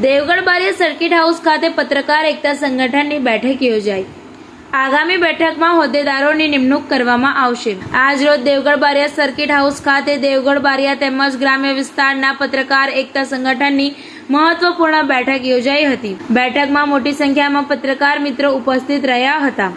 Devgadh Bariya circuit house ખાતે પત્રકાર એકતા સંગઠનની બેઠક યોજાઈ। આગામી બેઠકમાં હોદ્દેદારોની નિમણૂક કરવામાં આવશે। આજ રોજ દેવગઢ બારિયા સર્કિટ હાઉસ ખાતે દેવગઢ બારિયા તેમજ ગ્રામ્ય વિસ્તારના પત્રકાર એકતા સંગઠનની મહત્વપૂર્ણ બેઠક યોજાઈ હતી। બેઠકમાં મોટી સંખ્યામાં પત્રકાર મિત્રો ઉપસ્થિત રહ્યા હતા।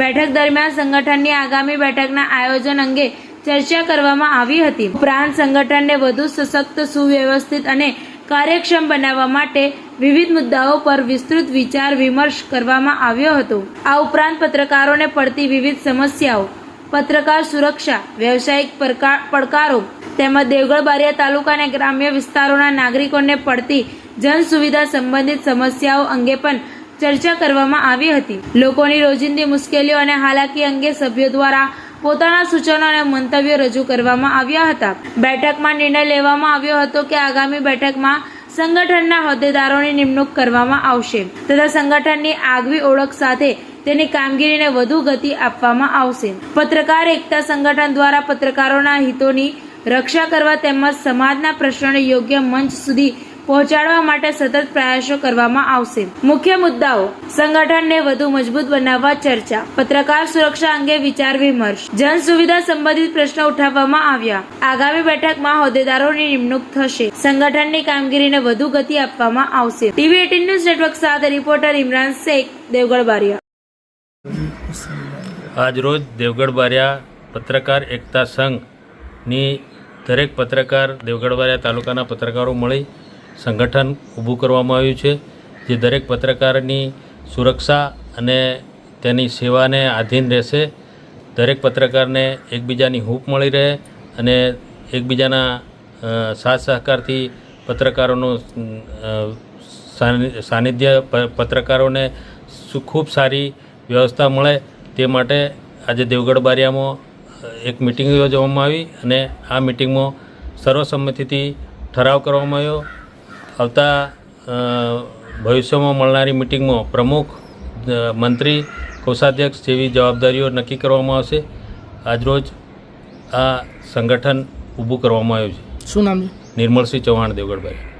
બેઠક દરમિયાન સંગઠનની આગામી બેઠકના આયોજન અંગે ચર્ચા કરવામાં આવી હતી। ઉપરાંત સંગઠનને વધુ સશક્ત, સુવ્યવસ્થિત અને કાર્યક્ષમ બનાવવા માટે વિવિધ મુદ્દાઓ પર વિસ્તૃત વિચાર વિમર્શ કરવામાં આવ્યો હતો। આ ઉપરાંત પત્રકારોને પડતી વિવિધ સમસ્યાઓ, પત્રકાર સુરક્ષા, વ્યવસાયિક પડકારો તેમજ દેવગઢ બારિયા તાલુકાના ગ્રામ્ય વિસ્તારોના નાગરિકોને પડતી જન સુવિધા સંબંધિત સમસ્યાઓ અંગે પણ ચર્ચા કરવામાં આવી હતી। લોકોની રોજિંદી મુશ્કેલીઓ અને હાલાકી અંગે સભ્યો દ્વારા પોતાના સૂચનો અને મંતવ્યો રજૂ કરવામાં આવ્યા હતા। બેઠકમાં નિર્ણય લેવામાં આવ્યો હતો કે આગામી બેઠકમાં સંગઠનના હોદ્દેદારોની નિમણૂક કરવામાં આવશે તથા સંગઠનની આગવી ઓળખ સાથે તેની કામગીરીને વધુ ગતિ આપવામાં આવશે। પત્રકાર એકતા સંગઠન દ્વારા પત્રકારોના હિતોની રક્ષા કરવા તેમજ સમાજના પ્રશ્નોને યોગ્ય મંચ સુધી પહોંચાડવા માટે સતત પ્રયાસો કરવામાં આવશે। મુખ્ય મુદ્દાઓ: સંગઠનને વધુ મજબૂત બનાવવા ચર્ચા, પત્રકાર સુરક્ષા અંગે વિચાર વિમર્શ, જન સુવિધા સંબંધિત પ્રશ્નો ઉઠાવવામાં આવ્યા। આગામી બેઠકમાં હોદ્દેદારોની નિમણૂક થશે, સંગઠનની કામગીરીને વધુ ગતિ આપવામાં આવશે। ટીવી 18 ન્યૂઝ નેટવર્ક સાથે રિપોર્ટર ઇમરાન શેખ, દેવગઢ બારિયા। આજ રોજ દેવગઢ બારિયા પત્રકાર એકતા સંઘની દરેક પત્રકાર દેવગઢ બારિયા તાલુકાના પત્રકારો મળી સંગઠન ઊભું કરવામાં આવ્યું છે, જે દરેક પત્રકારની સુરક્ષા અને તેની સેવાને આધીન રહેશે। દરેક પત્રકારને એકબીજાની હૂંફ મળી રહે અને એકબીજાના સાથ સહકારથી પત્રકારોનું સાનિધ્ય પત્રકારોને ખૂબ સારી વ્યવસ્થા મળે તે માટે આજે દેવગઢ બારિયામાં એક મિટિંગ યોજવામાં આવી અને આ મિટિંગમાં સર્વસંમતિથી ઠરાવ કરવામાં આવ્યો। આવતા ભવિષ્યમાં મળનારી મિટિંગમાં પ્રમુખ, મંત્રી, કોષાધ્યક્ષ જેવી જવાબદારીઓ નક્કી કરવામાં આવશે। આજરોજ આ સંગઠન ઊભું કરવામાં આવ્યું છે। શું નામ છે? નિર્મળસિંહ ચૌહાણ, દેવગઢ બારિયા।